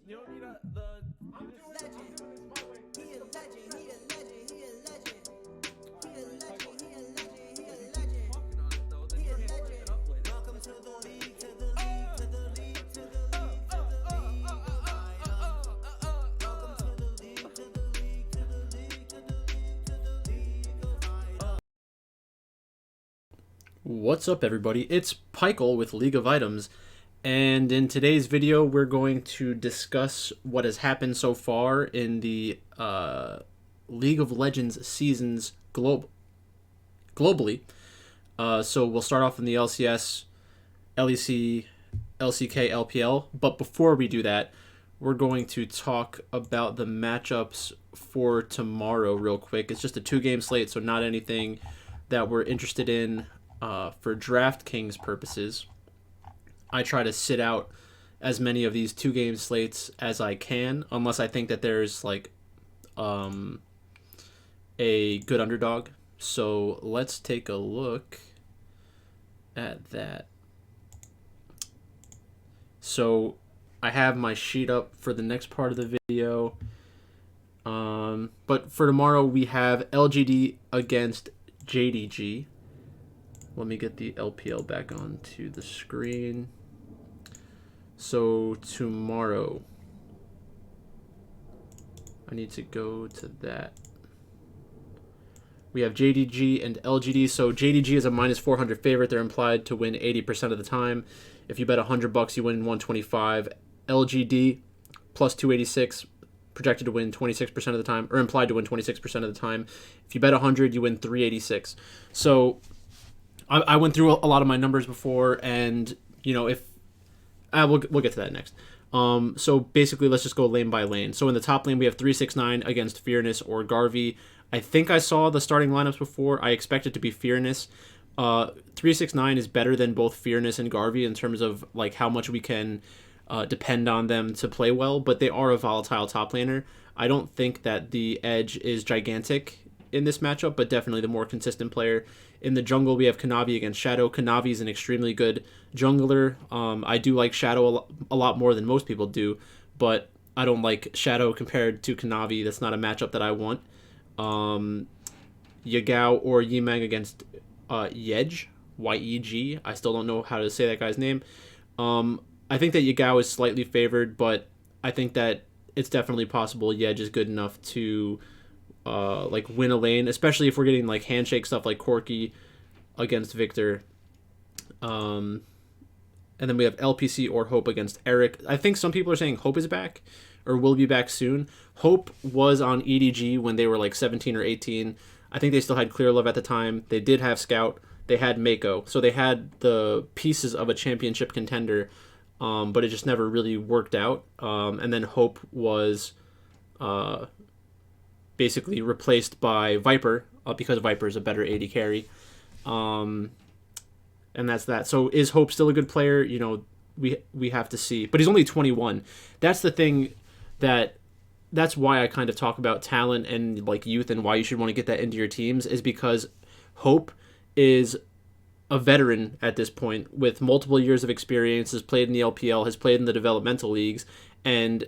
You don't need I'm doing this my way. He a legend, he a legend, he a legend. He a legend, he a legend, he a legend. He a legend. Welcome to the league, to the league, to the league, to the league, to the league of Item. Welcome to the league, to the league, to the league, to the league, to the league of Item. What's up, everybody? It's Pikel with League of Items, and in today's video we're going to discuss what has happened so far in the League of Legends seasons globally. So we'll start off in the LCS, LEC, LCK, LPL, but before we do that, we're going to talk about the matchups for tomorrow real quick. It's just a 2-game slate, so not anything that we're interested in for DraftKings purposes. I try to sit out as many of these 2-game slates as I can, unless I think that there's like a good underdog. So let's take a look at that. So I have my sheet up for the next part of the video. But for tomorrow we have LGD against JDG. Let me get the LPL back onto the screen. So tomorrow, I need to go to that. We have JDG and LGD. So JDG is a minus 400 favorite. They're implied to win 80% of the time. If you bet $100, you win 125. LGD plus 286, projected to win 26% of the time, or implied to win 26% of the time. If you bet 100, you win 386. So I went through a lot of my numbers before, and if we'll get to that next. So basically, let's just go lane by lane. So in the top lane, we have 369 against Fearness or Garvey. I think I saw the starting lineups before. I expect it to be Fearness. 369 is better than both Fearness and Garvey in terms of like how much we can depend on them to play well, but they are a volatile top laner. I don't think that the edge is gigantic in this matchup, but definitely the more consistent player. In the jungle, we have Kanavi against Shadow. Kanavi is an extremely good jungler. I do like Shadow a lot more than most people do, but I don't like Shadow compared to Kanavi. That's not a matchup that I want. Yagao or Yimeng against Yeg, Y-E-G. I still don't know how to say that guy's name. I think that Yagao is slightly favored, but I think that it's definitely possible Yeg is good enough to win a lane, especially if we're getting like handshake stuff like Corki against Victor. And then we have LPC or Hope against Eric. I think some people are saying Hope is back or will be back soon. Hope was on EDG when they were like 17 or 18. I think they still had Clear Love at the time. They did have Scout. They had Mako. So they had the pieces of a championship contender, but it just never really worked out. And then Hope was basically replaced by Viper because Viper is a better AD carry. And that's that. So is Hope still a good player? We have to see. But he's only 21. That's the thing that's why I kind of talk about talent and like youth and why you should want to get that into your teams, is because Hope is a veteran at this point with multiple years of experience, has played in the LPL, has played in the developmental leagues, and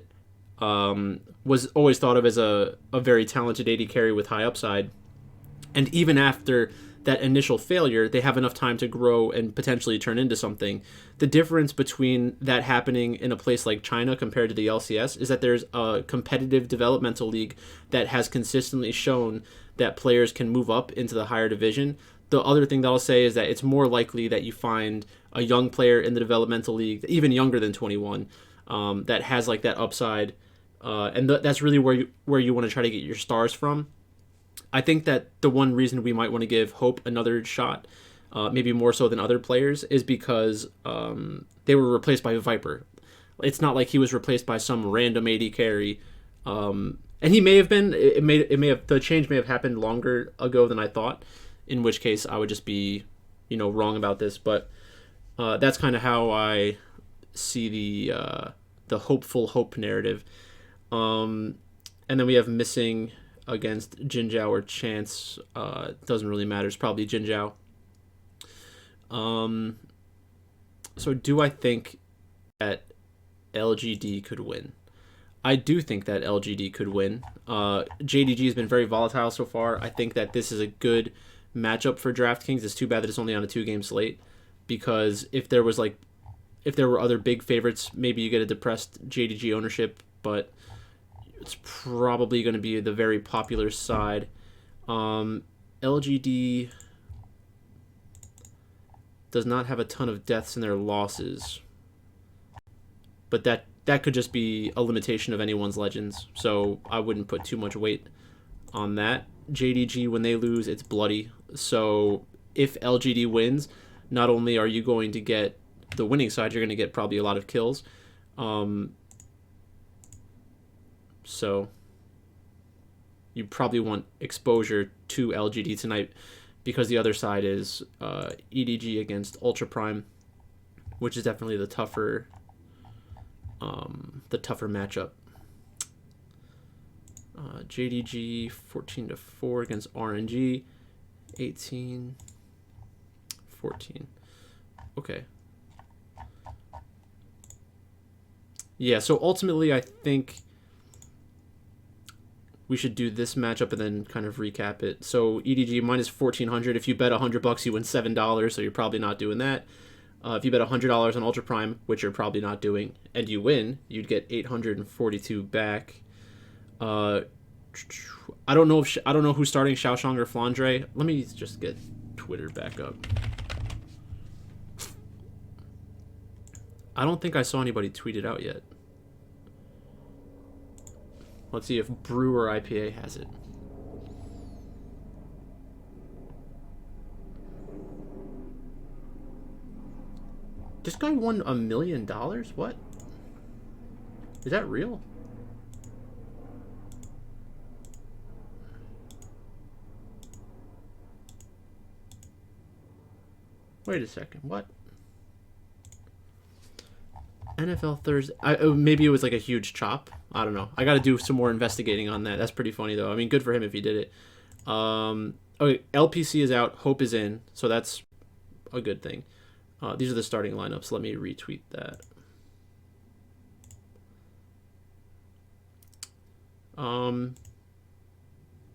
was always thought of as a very talented AD carry with high upside. And even after that initial failure, they have enough time to grow and potentially turn into something. The difference between that happening in a place like China compared to the LCS is that there's a competitive developmental league that has consistently shown that players can move up into the higher division. The other thing that I'll say is that it's more likely that you find a young player in the developmental league, even younger than 21, that has like that upside. And that's really where you want to try to get your stars from. I think that the one reason we might want to give Hope another shot, maybe more so than other players, is because they were replaced by Viper. It's not like he was replaced by some random AD carry, and he may have been. It may have, the change may have happened longer ago than I thought. In which case, I would just be, wrong about this. But that's kind of how I see the hopeful Hope narrative. And then we have missing against Jin Zhao or Chance. Doesn't really matter. It's probably Jin Zhao. So do I think that LGD could win? I do think that LGD could win. JDG has been very volatile so far. I think that this is a good matchup for DraftKings. It's too bad that it's only on a 2-game slate, because if there were other big favorites, maybe you get a depressed JDG ownership, but it's probably going to be the very popular side. LGD does not have a ton of deaths in their losses, but that could just be a limitation of anyone's legends, so I wouldn't put too much weight on that. JDG, when they lose, it's bloody. So if LGD wins, not only are you going to get the winning side, you're going to get probably a lot of kills. So you probably want exposure to LGD tonight, because the other side is EDG against Ultra Prime, which is definitely the tougher matchup. JDG 14-4 against RNG, 18-14. Okay. Yeah, so ultimately I think we should do this matchup and then kind of recap it. So EDG minus 1,400. If you bet $100, you win $7, so you're probably not doing that. If you bet $100 on Ultra Prime, which you're probably not doing, and you win, you'd get 842 back. I don't know who's starting, Xiaoshang or Flandre. Let me just get Twitter back up. I don't think I saw anybody tweet it out yet. Let's see if Brewer IPA has it. This guy won $1 million? What? Is that real? Wait a second. What? NFL Thursday. Maybe it was like a huge chop. I don't know. I got to do some more investigating on that. That's pretty funny though. I mean, good for him if he did it. Okay, LPC is out. Hope is in. So that's a good thing. These are the starting lineups. Let me retweet that.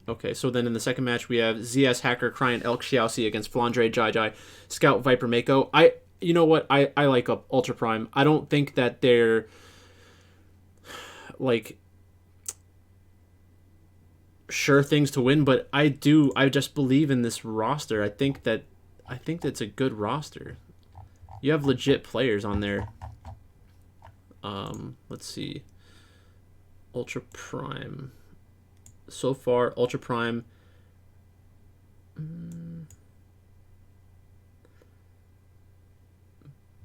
Okay, so then in the second match we have ZS Hacker, Cryan, Elk, Xiaoxi against Flandre, Jai, Scout, Viper, Mako. You know what? I like Ultra Prime. I don't think that they're like sure things to win, but I just believe in this roster. I think that's a good roster. You have legit players on there. Let's see. Ultra Prime. So far, Ultra Prime.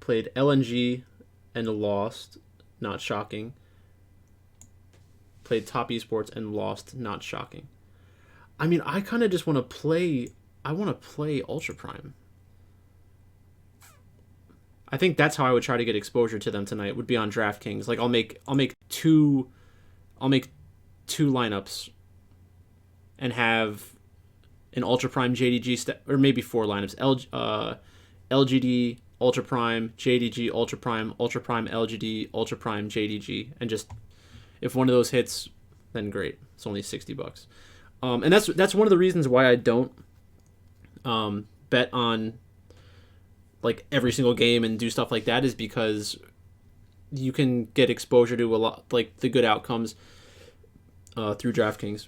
Played LNG and lost. Not shocking. Played Top Esports and lost. Not shocking. I mean, I kind of just want to play. I want to play Ultra Prime. I think that's how I would try to get exposure to them tonight. Would be on DraftKings. Like I'll make two lineups and have an Ultra Prime JDG or maybe 4 lineups. LGD Ultra Prime JDG Ultra Prime LGD Ultra Prime JDG, and just if one of those hits, then great. It's only $60. And that's one of the reasons why I don't bet on like every single game and do stuff like that, is because you can get exposure to a lot, like the good outcomes through DraftKings.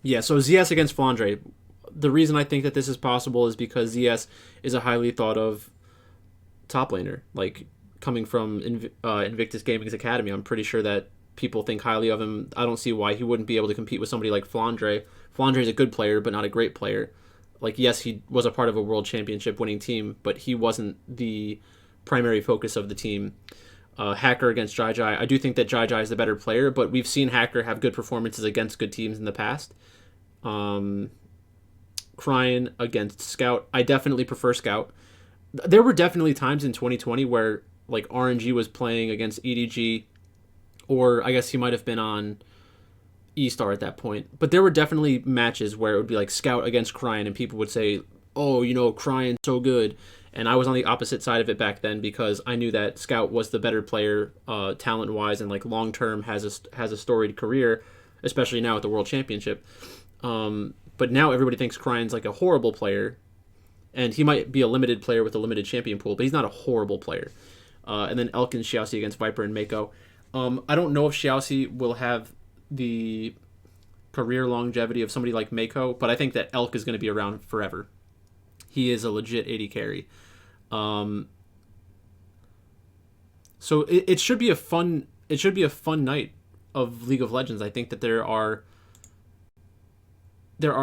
Yeah, so ZS against Flandre. The reason I think that this is possible is because ZS is a highly thought of top laner. Like, coming from Invictus Gaming's Academy, I'm pretty sure that people think highly of him. I don't see why he wouldn't be able to compete with somebody like Flandre. Flandre is a good player, but not a great player. Like, yes, he was a part of a world championship winning team, but he wasn't the primary focus of the team. Hacker against Jai. I do think that Jai is the better player, but we've seen Hacker have good performances against good teams in the past. Cryan against Scout. I definitely prefer Scout. There were definitely times in 2020 where like RNG was playing against EDG, or I guess he might have been on E-Star at that point. But there were definitely matches where it would be like Scout against Cryan, and people would say oh, Cryan's so good. And I was on the opposite side of it back then because I knew that Scout was the better player, talent-wise, and like long-term has a storied career, especially now at the World Championship. But now everybody thinks Cryan's like a horrible player, and he might be a limited player with a limited champion pool, but he's not a horrible player. And then Elk and Xiaoxi against Viper and Mako. I don't know if Xiaoxi will have the career longevity of somebody like Mako, but I think that Elk is going to be around forever. He is a legit AD carry. So it should be a fun night of League of Legends. I think that there are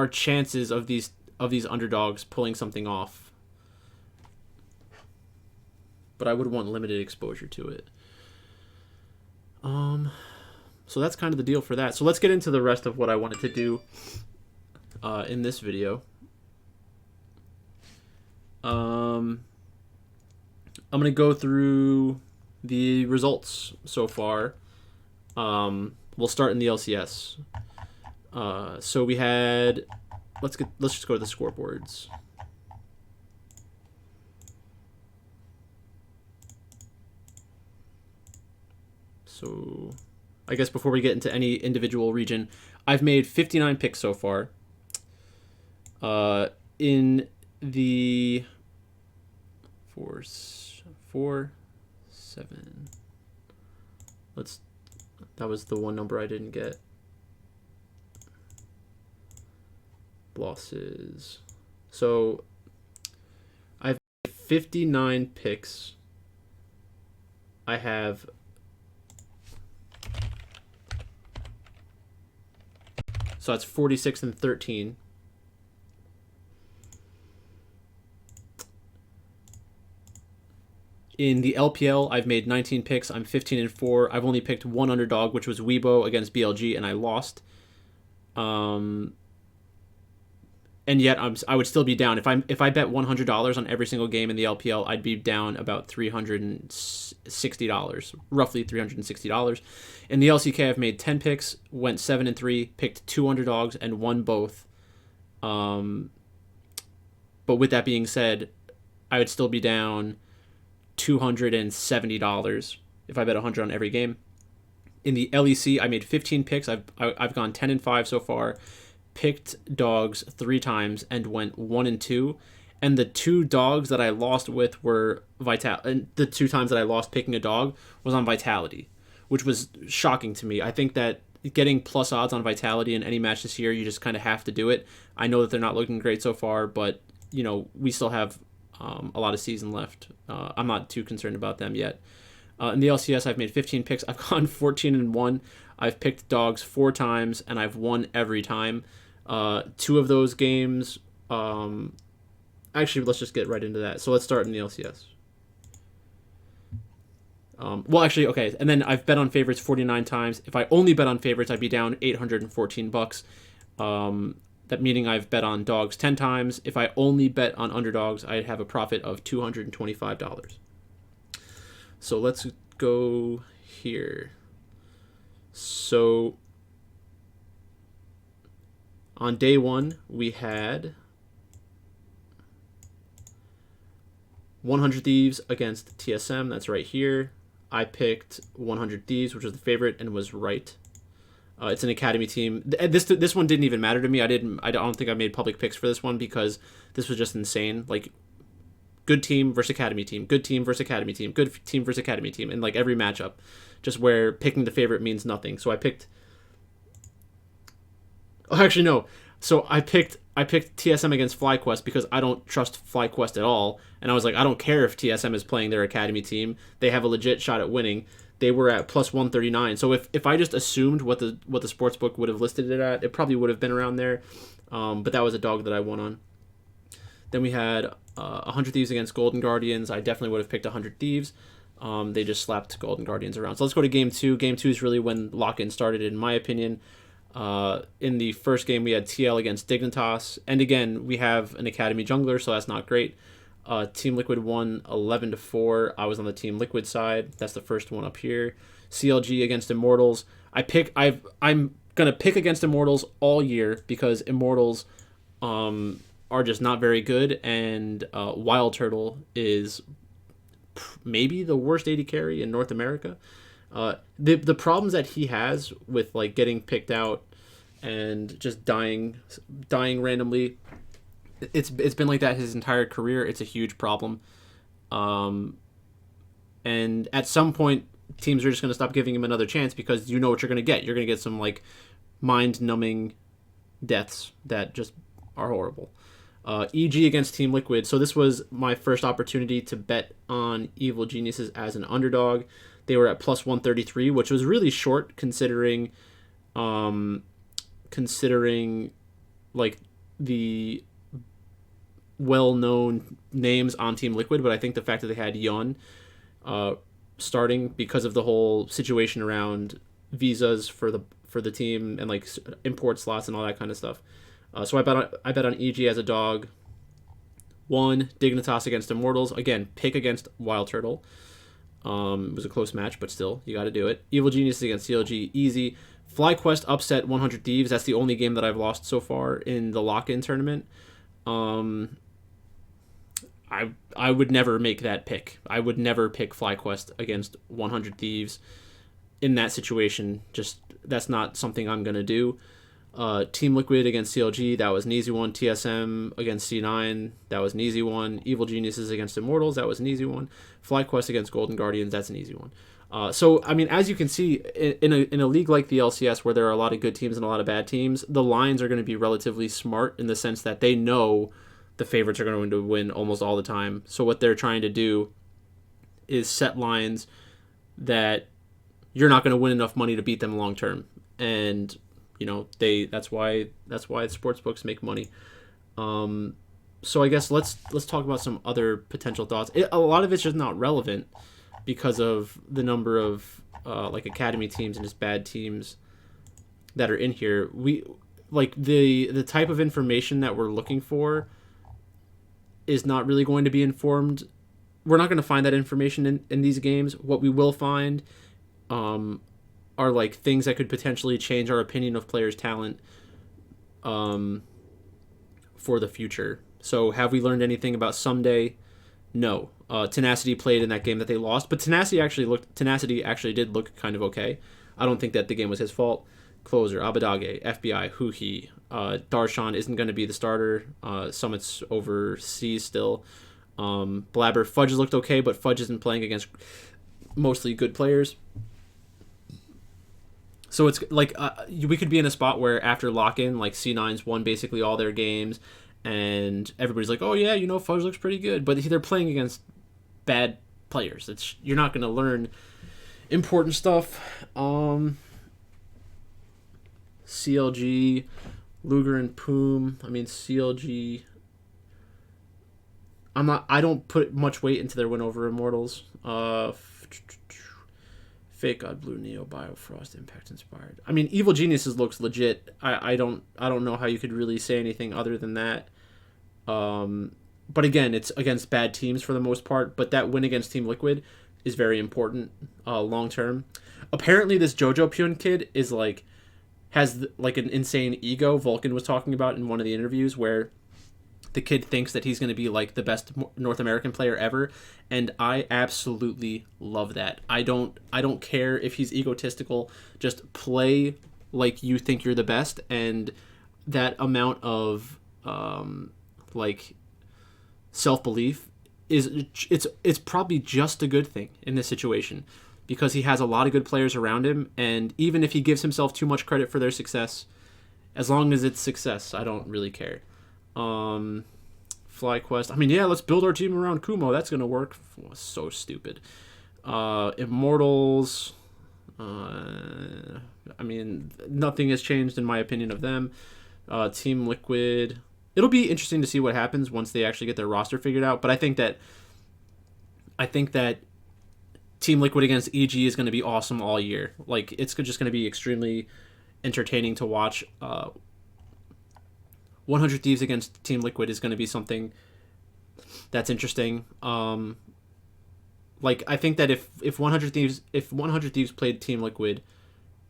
chances of these underdogs pulling something off, but I would want limited exposure to it. So that's kind of the deal for that. So let's get into the rest of what I wanted to do in this video. I'm going to go through the results so far. We'll start in the LCS. So we had, let's just go to the scoreboards. So I guess before we get into any individual region, I've made 59 picks so far. In the 4, 7. That was the one number I didn't get. Losses. So I have 59 picks. I have so that's 46 and 13. In the LPL, I've made 19 picks. I'm 15 and 4. I've only picked one underdog, which was Weibo against BLG, and I lost. And yet I would still be down if I bet $100 on every single game in the LPL. I'd be down about $360, roughly $360. In the LCK, I've made 10 picks, went 7 and 3, picked 2 underdogs, and won both. But with that being said, I would still be down $270 if I bet 100 on every game. In the LEC, I made 15 picks. I've gone 10 and 5 so far. Picked dogs 3 times and went 1 and 2. And the 2 dogs that I lost with were and the 2 times that I lost picking a dog was on Vitality, which was shocking to me. I think that getting plus odds on Vitality in any match this year, you just kind of have to do it. I know that they're not looking great so far, but we still have a lot of season left. I'm not too concerned about them yet. In the LCS, I've made 15 picks. I've gone 14 and 1. I've picked dogs 4 times, and I've won every time. 2 of those games... actually, let's just get right into that. So let's start in the LCS. Okay. And then I've bet on favorites 49 times. If I only bet on favorites, I'd be down $814. That meaning I've bet on dogs 10 times. If I only bet on underdogs, I'd have a profit of $225. So let's go here. So on day 1, we had 100 Thieves against TSM. That's right here. I picked 100 Thieves, which was the favorite, and was right. It's an academy team. This one didn't even matter to me. I don't think I made public picks for this one because this was just insane. Like, good team versus academy team, good team versus academy team, good team versus academy team, and like every matchup, just where picking the favorite means nothing. So I picked. Oh, actually no. So I picked TSM against FlyQuest because I don't trust FlyQuest at all, and I was like, I don't care if TSM is playing their academy team. They have a legit shot at winning. They were at plus 139. So if I just assumed what the sportsbook would have listed it at, it probably would have been around there. But that was a dog that I won on. Then we had 100 Thieves against Golden Guardians. I definitely would have picked 100 Thieves. They just slapped Golden Guardians around. So let's go to game 2. Game 2 is really when lock-in started, in my opinion. In the first game, we had TL against Dignitas. And again, we have an Academy jungler, so that's not great. Team Liquid won 11-4. I was on the Team Liquid side. That's the first one up here. CLG against Immortals. I'm gonna pick against Immortals all year because Immortals are just not very good, and Wild Turtle is maybe the worst AD carry in North America. The problems that he has with like getting picked out and just dying randomly, it's been like that his entire career. It's a huge problem. And at some point, teams are just going to stop giving him another chance because you know what you're going to get. You're going to get some like mind-numbing deaths that just are horrible. EG against Team Liquid. So this was my first opportunity to bet on Evil Geniuses as an underdog. They were at plus 133, which was really short considering like the well-known names on Team Liquid, but I think the fact that they had Yun starting because of the whole situation around visas for the team and like import slots and all that kind of stuff. So I bet on EG as a dog. 1 Dignitas against Immortals. Again, pick against Wild Turtle. It was a close match, but still, you got to do it. Evil Geniuses against CLG, easy. FlyQuest upset 100 Thieves. That's the only game that I've lost so far in the lock-in tournament. I would never make that pick. I would never pick FlyQuest against 100 Thieves in that situation. Just that's not something I'm gonna do. Team Liquid against CLG, that was an easy one. TSM against C9, that was an easy one. Evil Geniuses against Immortals, that was an easy one. FlyQuest against Golden Guardians, that's an easy one. So I mean, as you can see, in a league like the LCS where there are a lot of good teams and a lot of bad teams, the lines are going to be relatively smart in the sense that they know the favorites are going to win almost all the time. So what they're trying to do is set lines that you're not going to win enough money to beat them long term, and you know that's why sports books make money. So I guess let's talk about some other potential thoughts. A lot of it's just not relevant because of the number of like academy teams and just bad teams that are in here. We like the type of information that we're looking for is not really going to be informed. We're not going to find that information in these games. What we will find are like things that could potentially change our opinion of players' talent for the future. So have we learned anything about Someday? No. Tenacity played in that game that they lost, but Tenacity actually did look kind of okay. I don't think that the game was his fault. Closer, Abadage, FBI, Huhi, Darshan isn't going to be the starter. Summit's overseas still. Blabber, Fudge looked okay, but Fudge isn't playing against mostly good players. So it's like we could be in a spot where after lock-in, like C9's won basically all their games, and everybody's like, oh yeah, you know, Fudge looks pretty good, but they're playing against bad players. You're not going to learn important stuff. CLG, Luger and Poom. I mean, CLG. I don't put much weight into their win over Immortals. Fake God, Blue, Neo, Biofrost, Impact Inspired. I mean, Evil Geniuses looks legit. I don't know how you could really say anything other than that. But again, it's against bad teams for the most part. But that win against Team Liquid is very important long term. Apparently, this Jojo Pyun kid has like an insane ego. Vulcan was talking about in one of the interviews where the kid thinks that he's going to be like the best North American player ever, and I absolutely love that. I don't care if he's egotistical. Just play like you think you're the best, and that amount of like self-belief it's probably just a good thing in this situation, because he has a lot of good players around him, and even if he gives himself too much credit for their success, as long as it's success, I don't really care. FlyQuest. I mean, yeah, let's build our team around Kumo. That's gonna work. So stupid. Immortals. I mean, nothing has changed in my opinion of them. Team Liquid. It'll be interesting to see what happens once they actually get their roster figured out. But I think that Team Liquid against EG is going to be awesome all year. Like, it's just going to be extremely entertaining to watch. 100 Thieves against Team Liquid is going to be something that's interesting. Like, I think that if 100 Thieves played Team Liquid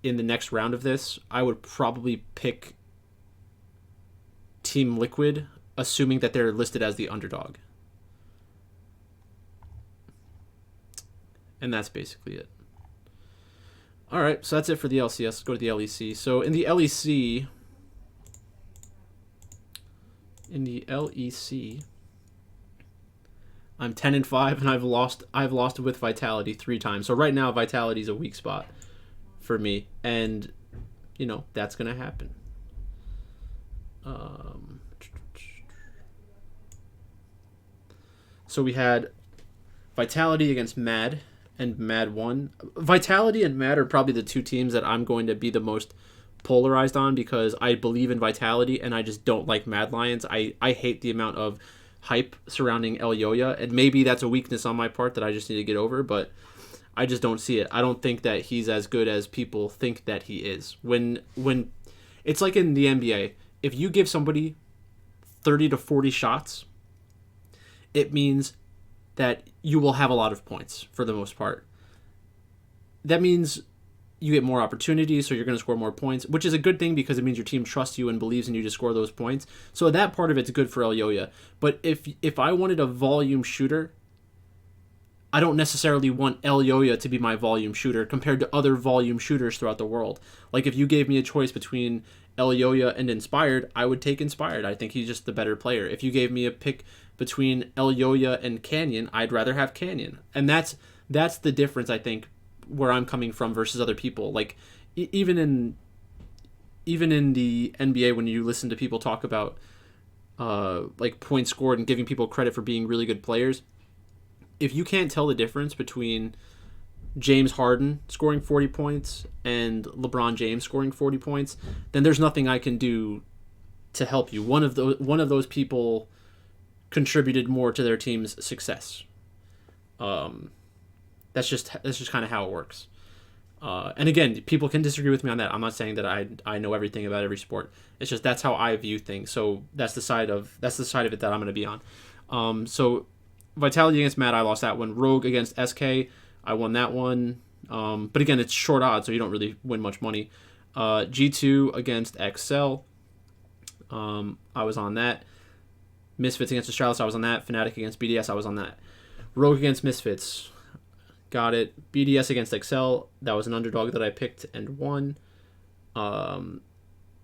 in the next round of this, I would probably pick Team Liquid assuming that they're listed as the underdog. And that's basically it. All right, so that's it for the LCS. Let's go to the LEC. So in the LEC, I'm 10-5, and I've lost with Vitality 3 times. So right now, Vitality's a weak spot for me, and you know that's gonna happen. So we had Vitality against Mad, and Mad won. Vitality and Mad are probably the two teams that I'm going to be the most polarized on, because I believe in Vitality and I just don't like Mad Lions. I hate the amount of hype surrounding Elyoya, and maybe that's a weakness on my part that I just need to get over, but I just don't see it. I don't think that he's as good as people think that he is. When it's like in the NBA, if you give somebody 30 to 40 shots, it means that you will have a lot of points for the most part. That means you get more opportunities, so you're going to score more points, which is a good thing because it means your team trusts you and believes in you to score those points. So that part of it's good for Elyoya. But if I wanted a volume shooter, I don't necessarily want Elyoya to be my volume shooter compared to other volume shooters throughout the world. Like if you gave me a choice between Elyoya and Inspired, I would take Inspired. I think he's just the better player. If you gave me a pick between Elyoya and Canyon, I'd rather have Canyon. And that's the difference, I think, where I'm coming from versus other people. Like even in the NBA, when you listen to people talk about like points scored and giving people credit for being really good players, if you can't tell the difference between James Harden scoring 40 points and LeBron James scoring 40 points, then there's nothing I can do to help you. One of those people contributed more to their team's success. That's just kind of how it works. And again, people can disagree with me on that. I'm not saying that I know everything about every sport. It's just that's how I view things. So that's the side of it that I'm going to be on. So Vitality against Mad, I lost that one. Rogue against SK, I won that one. But again, it's short odds, so you don't really win much money. G2 against XL, I was on that. Misfits against Astralis, I was on that. Fnatic against BDS, I was on that. Rogue against Misfits, got it. BDS against XL, that was an underdog that I picked and won. And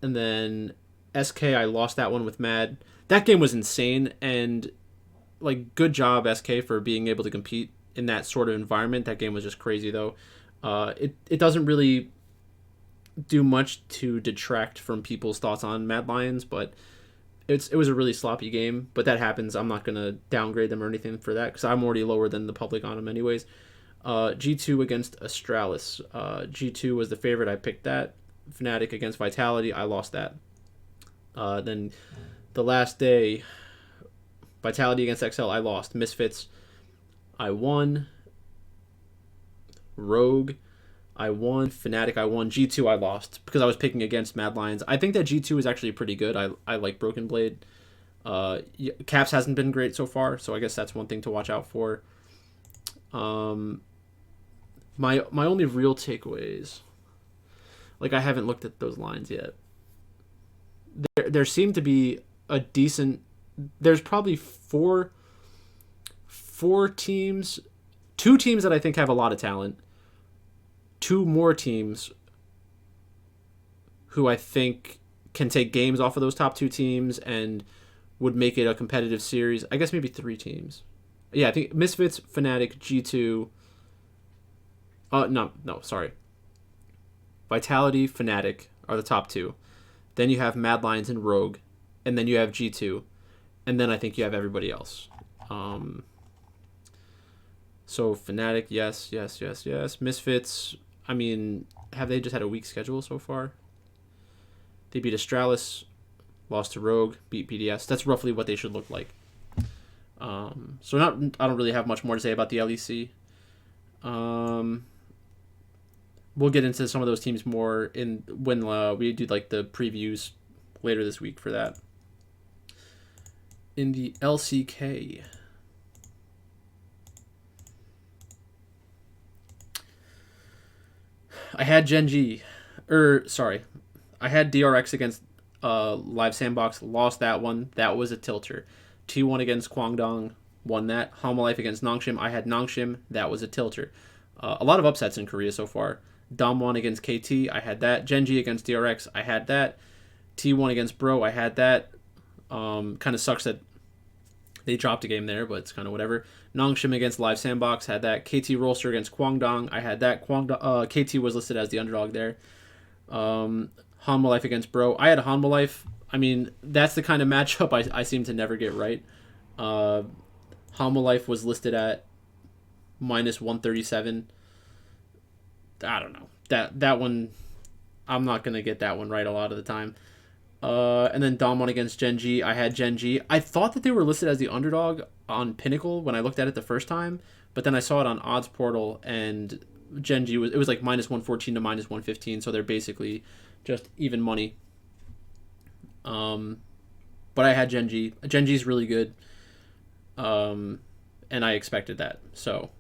then SK, I lost that one with Mad. That game was insane, and like good job SK for being able to compete in that sort of environment. That game was just crazy though. It doesn't really do much to detract from people's thoughts on Mad Lions, but it was a really sloppy game. But that happens. I'm not gonna downgrade them or anything for that because I'm already lower than the public on them anyways. G2 against Astralis. G2 was the favorite. I picked that. Fnatic against Vitality. I lost that. Then the last day, Vitality against XL, I lost. Misfits, I won. Rogue, I won. Fnatic, I won. G2, I lost because I was picking against Mad Lions. I think that G2 is actually pretty good. I like Broken Blade. Caps hasn't been great so far, so I guess that's one thing to watch out for. My only real takeaways, like I haven't looked at those lines yet. There seemed to be a decent. There's probably four teams, 2 teams that I think have a lot of talent, 2 more teams who I think can take games off of those top 2 teams and would make it a competitive series. I guess maybe 3 teams. Yeah, I think Misfits, Fnatic, G2. Sorry. Vitality, Fnatic are the top 2. Then you have Mad Lions and Rogue, and then you have G2. And then I think you have everybody else. So Fnatic, yes. Misfits, I mean, have they just had a weak schedule so far? They beat Astralis, lost to Rogue, beat BDS. That's roughly what they should look like. I don't really have much more to say about the LEC. We'll get into some of those teams more when we do like the previews later this week for that. In the LCK, I had Gen G, I had DRX against Live Sandbox, lost that one. That was a tilter. T1 against Kwangdong, won that. Hanwha Life against Nongshim, I had Nongshim. That was a tilter. A lot of upsets in Korea so far. Damwon against KT, I had that. Genji against DRX, I had that. T1 against Bro, I had that. Kind of sucks that they dropped a game there, but it's kind of whatever. Nongshim against Live Sandbox, had that. KT Rolster against Kwangdong, I had that. KT was listed as the underdog there. Hanwha Life against Bro, I had Hanwha Life. I mean, that's the kind of matchup I seem to never get right. Hanwha Life was listed at minus 137. I don't know. That one, I'm not going to get that one right a lot of the time. And then Damwon against Genji, I had Genji. I thought that they were listed as the underdog on Pinnacle when I looked at it the first time, but then I saw it on Odds Portal, and Genji was like minus 114 to minus 115, so they're basically just even money. But I had Genji. Genji's really good, and I expected that. So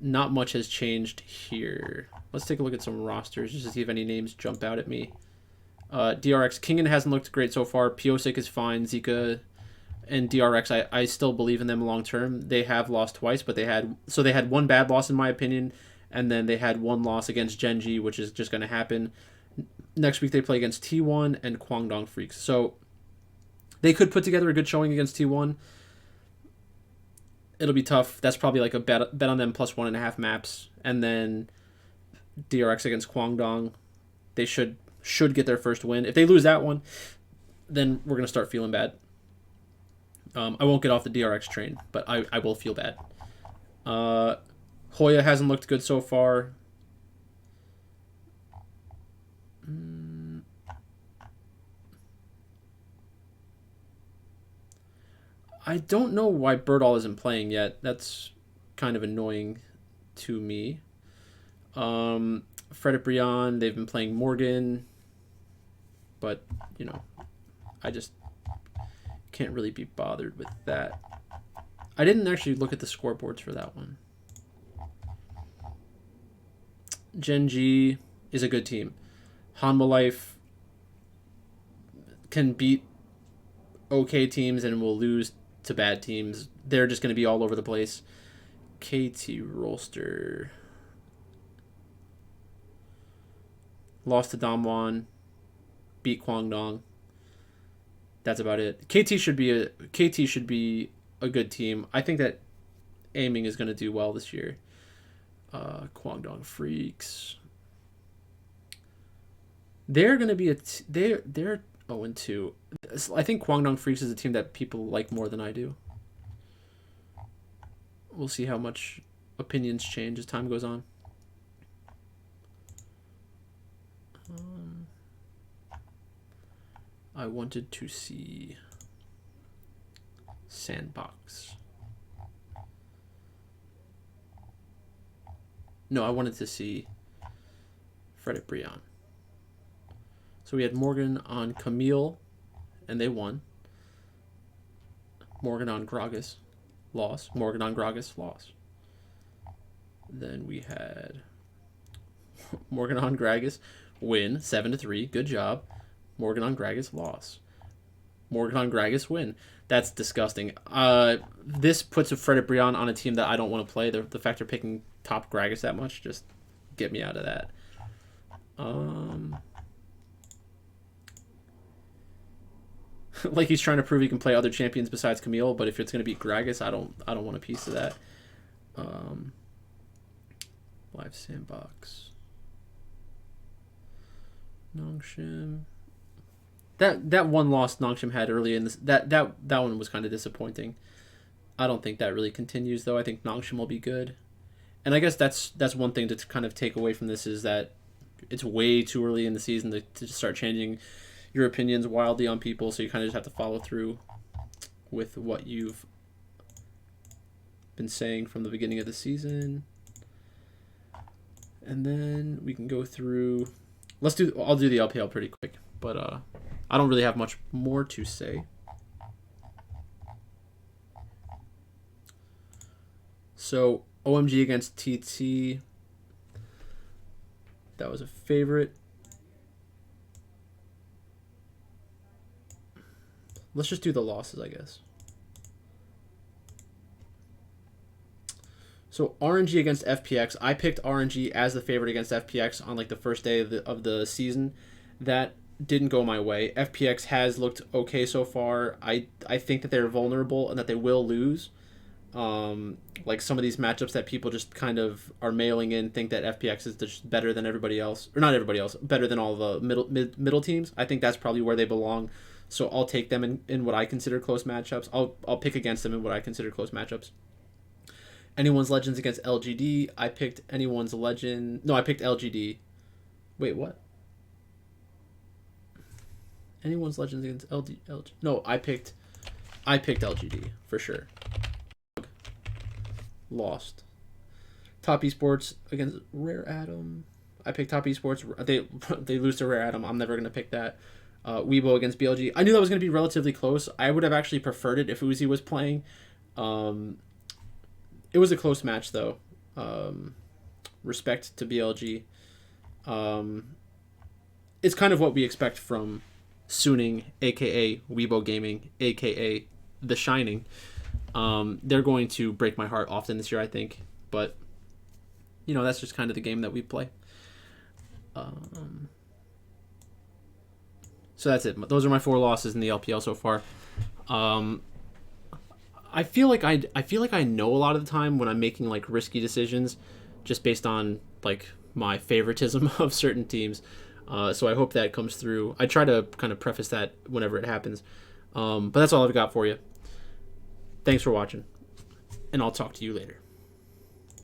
not much has changed here. Let's take a look at some rosters just to see if any names jump out at me. DRX, Kingen hasn't looked great so far. Pyosik is fine. Zika and DRX, I still believe in them long term. They have lost twice, but they had one bad loss in my opinion, and then they had one loss against Genji, which is just going to happen. Next week they play against T1 and Kwangdong Freaks. So they could put together a good showing against T1. It'll be tough. That's probably like a bet on them plus 1.5 maps. And then DRX against Kwangdong. They should get their first win. If they lose that one, then we're going to start feeling bad. I won't get off the DRX train, but I will feel bad. Hoya hasn't looked good so far. I don't know why Birdall isn't playing yet. That's kind of annoying to me. Fred Brian, they've been playing Morgan, but, you know, I just can't really be bothered with that. I didn't actually look at the scoreboards for that one. Genji is a good team. Hanwha Life can beat okay teams and will lose to bad teams. They're just going to be all over the place. KT Rolster lost to Damwon, beat Kwangdong. That's about it. KT should be a good team. I think that Aiming is going to do well this year. Kwangdong Freaks. They're going to be they're 0-2. I think Kwangdong Freaks is a team that people like more than I do. We'll see how much opinions change as time goes on. I wanted to see Sandbox. No, I wanted to see Frederick Brian. So we had Morgan on Camille, and they won. Morgan on Gragas, loss. Morgan on Gragas, loss. Then we had Morgan on Gragas, win, 7-3, good job. Morgan on Gragas, loss. Morgan on Gragas, win. That's disgusting. This puts a Frederick Brian on a team that I don't want to play. The fact they're picking top Gragas that much, just get me out of that. Like he's trying to prove he can play other champions besides Camille, but if it's going to beat Gragas, I don't want a piece of that. Live Sandbox. Nongshim. That one loss Nongshim had early in this, that one was kind of disappointing. I don't think that really continues though. I think Nongshim will be good. And I guess that's one thing to kind of take away from this is that it's way too early in the season to start changing your opinions wildly on people, so you kind of just have to follow through with what you've been saying from the beginning of the season. And then we can go through. I'll do the LPL pretty quick, but I don't really have much more to say. So OMG against TT. That was a favorite. let's just do the losses, I guess. So RNG against FPX. I picked RNG as the favorite against FPX on like the first day of the season. That didn't go my way. FPX has looked okay so far. I think that they're vulnerable and that they will lose. Like some of these matchups that people just kind of are mailing in think that FPX is just better than everybody else, or not everybody else, better than all the middle teams. I think that's probably where they belong. So I'll take them in what I consider close matchups. I'll pick against them in what I consider close matchups. Anyone's Legends against LGD. I picked Anyone's Legend. No, I picked LGD. Wait, what? Anyone's Legends against LG. No, I picked LGD for sure. Lost. Top Esports against Rare Atom. I picked Top Esports. They lose to Rare Atom. I'm never gonna pick that. Weibo against BLG. I knew that was gonna be relatively close. I would have actually preferred it if Uzi was playing. It was a close match though. Respect to BLG. It's kind of what we expect from Suning, aka Weibo Gaming, aka The Shining. They're going to break my heart often this year, I think. But, you know, that's just kind of the game that we play. So that's it. Those are my 4 losses in the LPL so far. I feel like I know a lot of the time when I'm making like risky decisions, just based on like my favoritism of certain teams. So I hope that comes through. I try to kind of preface that whenever it happens. But that's all I've got for you. Thanks for watching, and I'll talk to you later.